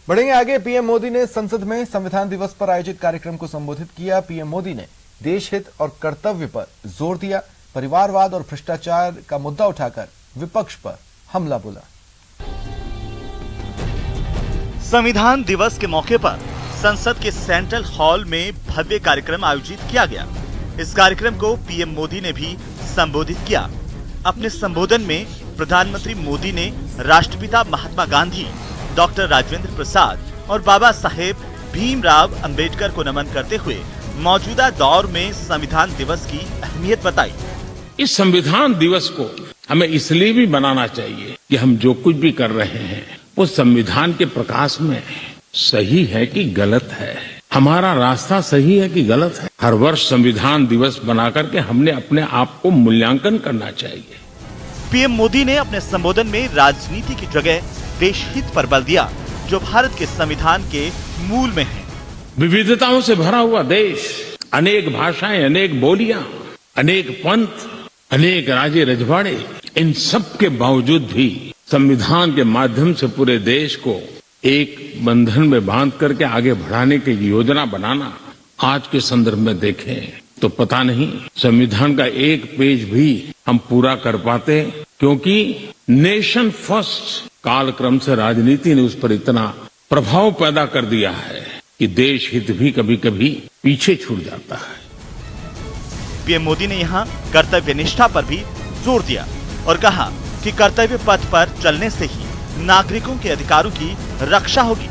बढ़ेंगे आगे। पीएम मोदी ने संसद में संविधान दिवस पर आयोजित कार्यक्रम को संबोधित किया। पीएम मोदी ने देश हित और कर्तव्य पर जोर दिया। परिवारवाद और भ्रष्टाचार का मुद्दा उठाकर विपक्ष पर हमला बोला। संविधान दिवस के मौके पर संसद के सेंट्रल हॉल में भव्य कार्यक्रम आयोजित किया गया। इस कार्यक्रम को पीएम मोदी ने भी संबोधित किया। अपने संबोधन में प्रधानमंत्री मोदी ने राष्ट्रपिता महात्मा गांधी, डॉक्टर राजेंद्र प्रसाद और बाबा साहेब भीमराव अंबेडकर को नमन करते हुए मौजूदा दौर में संविधान दिवस की अहमियत बताई। इस संविधान दिवस को हमें इसलिए भी मनाना चाहिए कि हम जो कुछ भी कर रहे हैं वो संविधान के प्रकाश में सही है कि गलत है, हमारा रास्ता सही है कि गलत है। हर वर्ष संविधान दिवस बना करके हमने अपने आप को मूल्यांकन करना चाहिए। पीएम मोदी ने अपने संबोधन में राजनीति की जगह देश हित पर बल दिया, जो भारत के संविधान के मूल में है। विविधताओं से भरा हुआ देश, अनेक भाषाएं, अनेक बोलियां, अनेक पंथ, अनेक राजे रजवाड़े, इन सब के बावजूद भी संविधान के माध्यम से पूरे देश को एक बंधन में बांध करके आगे बढ़ाने की योजना बनाना, आज के संदर्भ में देखें तो पता नहीं संविधान का एक पेज भी हम पूरा कर पाते, क्योंकि नेशन फर्स्ट कालक्रम से राजनीति ने उस पर इतना प्रभाव पैदा कर दिया है कि देश हित भी कभी कभी पीछे छूट जाता है। पीएम मोदी ने यहाँ कर्तव्य निष्ठा पर भी जोर दिया और कहा कि कर्तव्य पथ पर चलने से ही नागरिकों के अधिकारों की रक्षा होगी।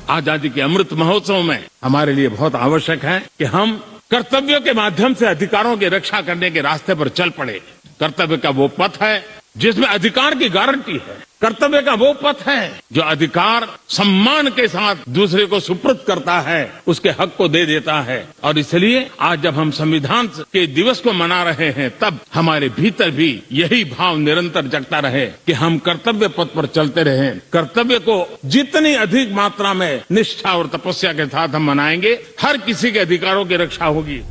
आजादी के अमृत महोत्सव में हमारे लिए बहुत आवश्यक है कि हम कर्तव्यों के माध्यम से अधिकारों की रक्षा करने के रास्ते पर चल पड़े। कर्तव्य का वो पथ है जिसमें अधिकार की गारंटी है। कर्तव्य का वो पथ है जो अधिकार सम्मान के साथ दूसरे को सुपुर्द करता है, उसके हक को दे देता है। और इसलिए आज जब हम संविधान के दिवस को मना रहे हैं, तब हमारे भीतर भी यही भाव निरंतर जगता रहे कि हम कर्तव्य पथ पर चलते रहें। कर्तव्य को जितनी अधिक मात्रा में निष्ठा और तपस्या के साथ हम मनाएंगे, हर किसी के अधिकारों की रक्षा होगी।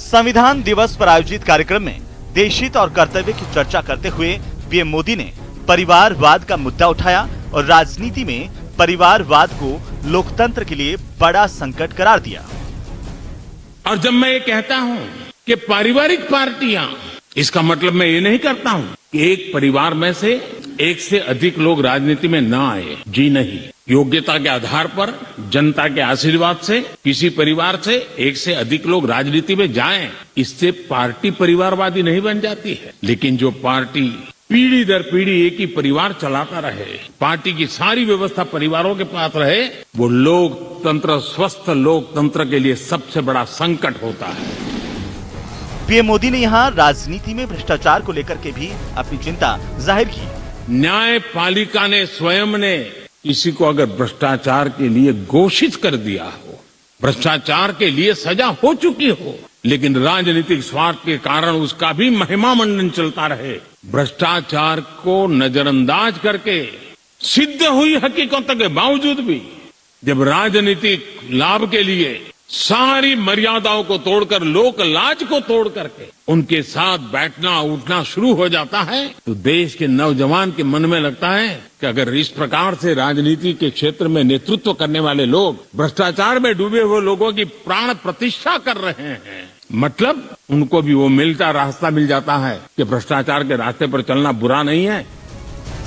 संविधान दिवस पर आयोजित कार्यक्रम में देशहित और कर्तव्य की चर्चा करते हुए पीएम मोदी ने परिवारवाद का मुद्दा उठाया और राजनीति में परिवारवाद को लोकतंत्र के लिए बड़ा संकट करार दिया। और जब मैं ये कहता हूं कि पारिवारिक पार्टियां, इसका मतलब मैं ये नहीं करता हूं कि एक परिवार में से एक से अधिक लोग राजनीति में ना आए। जी नहीं, योग्यता के आधार पर, जनता के आशीर्वाद से किसी परिवार से एक से अधिक लोग राजनीति में जाएं, इससे पार्टी परिवारवादी नहीं बन जाती है। लेकिन जो पार्टी पीढ़ी दर पीढ़ी एक ही परिवार चलाता रहे, पार्टी की सारी व्यवस्था परिवारों के पास रहे, वो लोकतंत्र, स्वस्थ लोकतंत्र के लिए सबसे बड़ा संकट होता है। पीएम मोदी ने यहाँ राजनीति में भ्रष्टाचार को लेकर के भी अपनी चिंता जाहिर की। न्यायपालिका ने स्वयं ने किसी को अगर भ्रष्टाचार के लिए घोषित कर दिया हो, भ्रष्टाचार के लिए सजा हो चुकी हो, लेकिन राजनीतिक स्वार्थ के कारण उसका भी महिमा मंडन चलता रहे, भ्रष्टाचार को नजरअंदाज करके सिद्ध हुई हकीकतों के बावजूद भी जब राजनीतिक लाभ के लिए सारी मर्यादाओं को तोड़कर, लोक लाज को तोड़ करके उनके साथ बैठना उठना शुरू हो जाता है, तो देश के नौजवान के मन में लगता है कि अगर इस प्रकार से राजनीति के क्षेत्र में नेतृत्व करने वाले लोग भ्रष्टाचार में डूबे हुए लोगों की प्राण प्रतिष्ठा कर रहे हैं, मतलब उनको भी वो रास्ता मिल जाता है कि भ्रष्टाचार के रास्ते पर चलना बुरा नहीं है।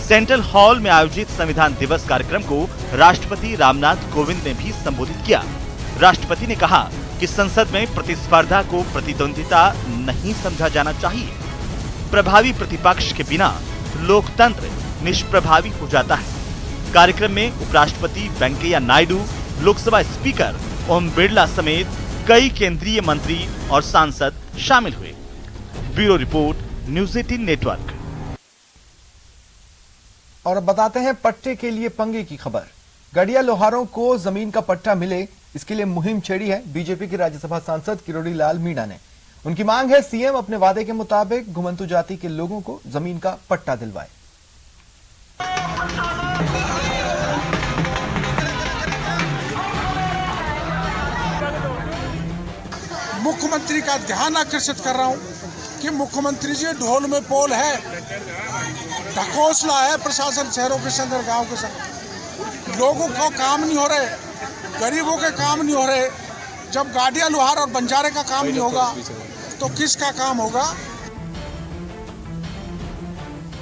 सेंट्रल हॉल में आयोजित संविधान दिवस कार्यक्रम को राष्ट्रपति रामनाथ कोविंद ने भी संबोधित किया। राष्ट्रपति ने कहा कि संसद में प्रतिस्पर्धा को प्रतिद्वंदिता नहीं समझा जाना चाहिए। प्रभावी प्रतिपक्ष के बिना लोकतंत्र निष्प्रभावी हो जाता है। कार्यक्रम में उपराष्ट्रपति वेंकैया नायडू, लोकसभा स्पीकर ओम बिरला समेत कई केंद्रीय मंत्री और सांसद शामिल हुए। Bureau report, news 18 network. और अब बताते हैं पट्टे के लिए पंगे की खबर। गड़िया लोहारों को जमीन का पट्टा मिले, इसके लिए मुहिम छेड़ी है बीजेपी के राज्यसभा सांसद किरोड़ी लाल मीणा ने। उनकी मांग है सीएम अपने वादे के मुताबिक घुमंतु जाति के लोगों को जमीन का पट्टा दिलवाए। मुख्यमंत्री का ध्यान आकर्षित कर रहा हूं कि मुख्यमंत्री जी ढोल में पोल है, ढकोसला है प्रशासन शहरों के संग, गांव के संग। लोगों को काम नहीं हो रहे, गरीबों के काम नहीं हो रहे, जब गाड़िया लोहार और बंजारे का काम नहीं होगा तो किसका काम होगा?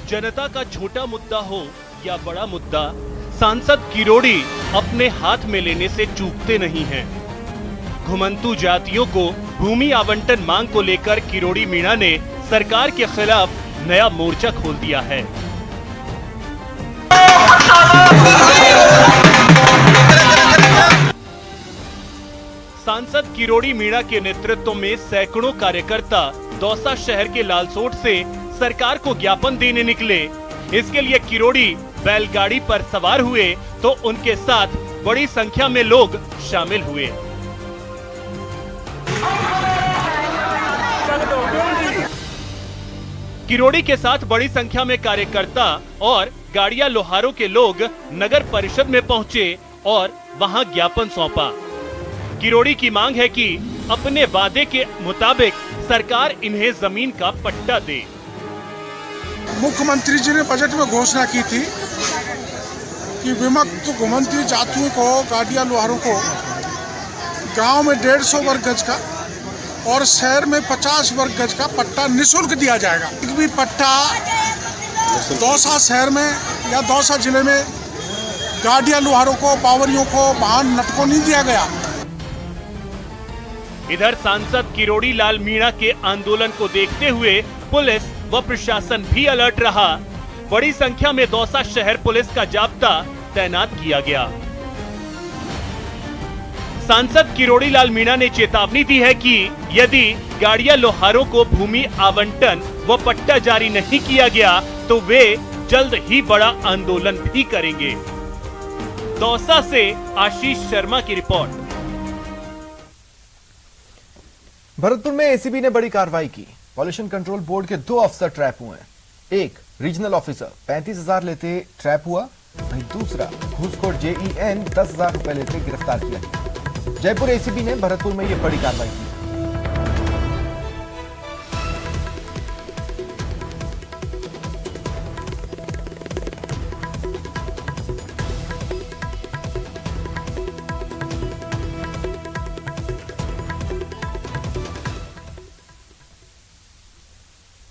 जनता का छोटा मुद्दा हो या बड़ा मुद्दा, सांसद किरोड़ी अपने हाथ में लेने से चूकते नहीं हैं। घुमंतु जातियों को भूमि आवंटन मांग को लेकर किरोड़ी मीणा ने सरकार के खिलाफ नया मोर्चा खोल दिया है। सांसद किरोड़ी मीणा के नेतृत्व में सैकड़ों कार्यकर्ता दौसा शहर के लालसोट से सरकार को ज्ञापन देने निकले। इसके लिए किरोड़ी बैलगाड़ी पर सवार हुए तो उनके साथ बड़ी संख्या में लोग शामिल हुए। किरोड़ी के साथ बड़ी संख्या में कार्यकर्ता और गाड़िया लोहारों के लोग नगर परिषद में पहुंचे और वहां ज्ञापन सौंपा। किरोड़ी की मांग है कि अपने वादे के मुताबिक सरकार इन्हें जमीन का पट्टा दे। मुख्यमंत्री जी ने बजट में घोषणा की थी कि विमुक्त घुमंतु जातियों को, गाड़िया लोहारों को गांव में 150 वर्ग गज का और शहर में 50 वर्ग गज का पट्टा निःशुल्क दिया जाएगा। एक भी पट्टा दौसा शहर में या दौसा जिले में गाड़िया लोहारों को, बावरियों को, वाहन नटको नहीं दिया गया। इधर सांसद किरोड़ी लाल मीणा के आंदोलन को देखते हुए पुलिस व प्रशासन भी अलर्ट रहा। बड़ी संख्या में दौसा शहर पुलिस का जाब्ता तैनात किया गया। सांसद किरोड़ी लाल मीणा ने चेतावनी दी है कि यदि गाड़िया लोहारों को भूमि आवंटन व पट्टा जारी नहीं किया गया तो वे जल्द ही बड़ा आंदोलन भी करेंगे। दौसा से आशीष शर्मा की रिपोर्ट। भरतपुर में एसीबी ने बड़ी कार्रवाई की। पॉल्यूशन कंट्रोल बोर्ड के 2 अफसर ट्रैप हुए हैं। एक रीजनल ऑफिसर 35,000 लेते ट्रैप हुआ, वहीं दूसरा घूसखोर जेईएन 10,000 रुपए लेते गिरफ्तार किया गया। जयपुर एसीबी ने भरतपुर में यह बड़ी कार्रवाई की।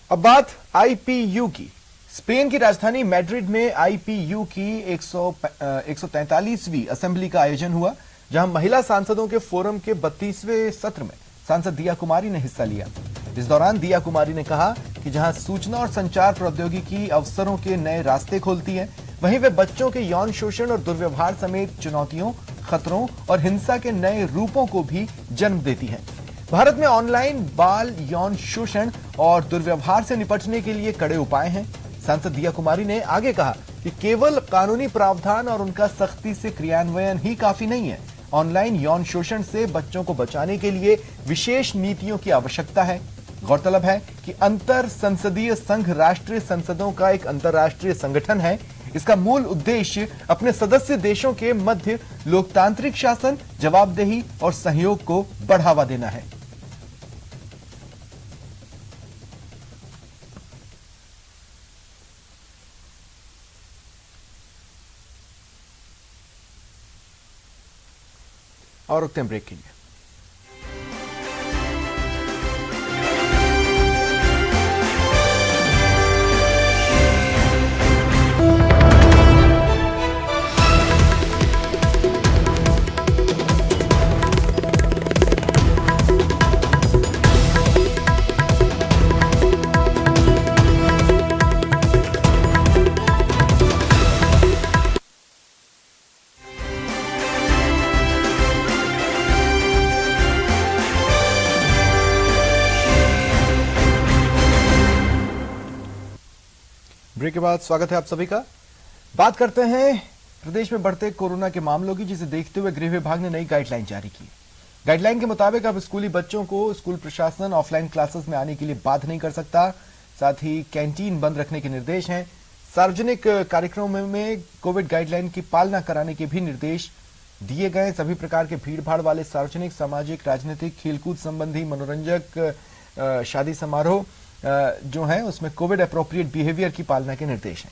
अब बात आईपीयू की। स्पेन की राजधानी मैड्रिड में आईपीयू की 143वीं असेंबली का आयोजन हुआ, जहां महिला सांसदों के फोरम के 32वें सत्र में सांसद दिया कुमारी ने हिस्सा लिया। इस दौरान दिया कुमारी ने कहा कि जहां सूचना और संचार प्रौद्योगिकी अवसरों के नए रास्ते खोलती है, वहीं वे बच्चों के यौन शोषण और दुर्व्यवहार समेत चुनौतियों, खतरों और हिंसा के नए रूपों को भी जन्म देती है। भारत में ऑनलाइन बाल यौन शोषण और दुर्व्यवहार से निपटने के लिए कड़े उपाय हैं। सांसद दिया कुमारी ने आगे कहा कि केवल कानूनी प्रावधान और उनका सख्ती से क्रियान्वयन ही काफी नहीं है। ऑनलाइन यौन शोषण से बच्चों को बचाने के लिए विशेष नीतियों की आवश्यकता है। गौरतलब है कि अंतर संसदीय संघ राष्ट्रीय संसदों का एक अंतर्राष्ट्रीय संगठन है। इसका मूल उद्देश्य अपने सदस्य देशों के मध्य लोकतांत्रिक शासन, जवाबदेही और सहयोग को बढ़ावा देना है। और रुकते हैं ब्रेक के लिए। ब्रेक के बाद स्वागत है आप सभी का। बात करते हैं प्रदेश में बढ़ते कोरोना के मामलों की, जिसे देखते हुए गृह विभाग ने नई गाइडलाइन जारी की। गाइडलाइन के मुताबिक अब स्कूली बच्चों को स्कूल प्रशासन ऑफलाइन क्लासेस में आने के लिए बाध्य नहीं कर सकता। साथ ही कैंटीन बंद रखने के निर्देश हैं। सार्वजनिक कार्यक्रमों में कोविड गाइडलाइन की पालना कराने के भी निर्देश दिए गए। सभी प्रकार के भीड़भाड़ वाले सार्वजनिक, सामाजिक, राजनीतिक, खेलकूद संबंधी, मनोरंजक, शादी समारोह जो है उसमें कोविड अप्रोप्रिएट बिहेवियर की पालना के निर्देश हैं।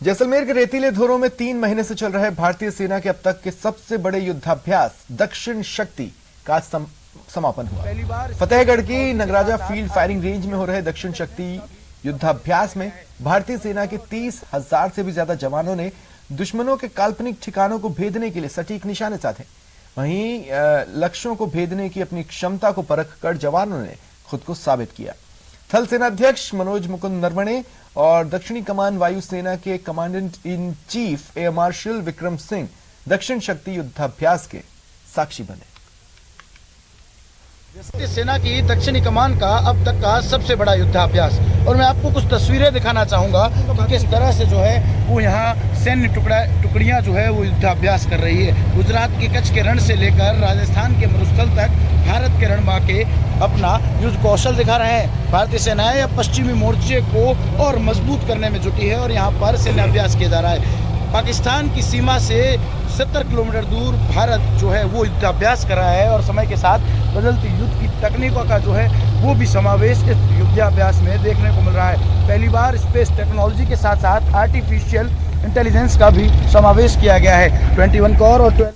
जैसलमेर के रेतीले धोरों में 3 महीने से चल रहे भारतीय सेना के अब तक के सबसे बड़े युद्धाभ्यास दक्षिण शक्ति का समापन हुआ। फतेहगढ़ की नगराजा फील्ड फायरिंग रेंज में हो रहे दक्षिण शक्ति युद्धाभ्यास में भारतीय सेना के 30,000 से भी ज्यादा जवानों ने दुश्मनों के काल्पनिक ठिकानों को भेदने के लिए सटीक निशाने साधे। वहीं लक्ष्यों को भेदने की अपनी क्षमता को परखकर जवानों ने खुद को साबित किया। थल सेनाध्यक्ष मनोज मुकुंद नरवणे और दक्षिणी कमान वायुसेना के commandant in chief air marshal Vikram Singh दक्षिण शक्ति युद्धाभ्यास के साक्षी बने। सेना की दक्षिणी कमान का अब तक का सबसे बड़ा युद्धाभ्यास, और मैं आपको कुछ तस्वीरें दिखाना चाहूंगा कि किस तरह से जो है वो यहाँ सैन्य टुकड़ियां जो है वो युद्धाभ्यास कर रही है। गुजरात के कच्छ के रण से लेकर राजस्थान के मरुस्थल तक भारत के रणमा के अपना युद्ध कौशल दिखा रहे हैं। भारतीय सेनाएं अब पश्चिमी मोर्चे को और मजबूत करने में जुटी है और यहाँ पर सैन्याभ्यास किया जा रहा है। पाकिस्तान की सीमा से 70 किलोमीटर दूर भारत जो है वो युद्धाभ्यास कर रहा है और समय के साथ बदलती युद्ध की तकनीकों का जो है वो भी समावेश इस युद्धाभ्यास में देखने को मिल रहा है। पहली बार स्पेस टेक्नोलॉजी के साथ साथ आर्टिफिशियल इंटेलिजेंस का भी समावेश किया गया है। 21 कोर और 12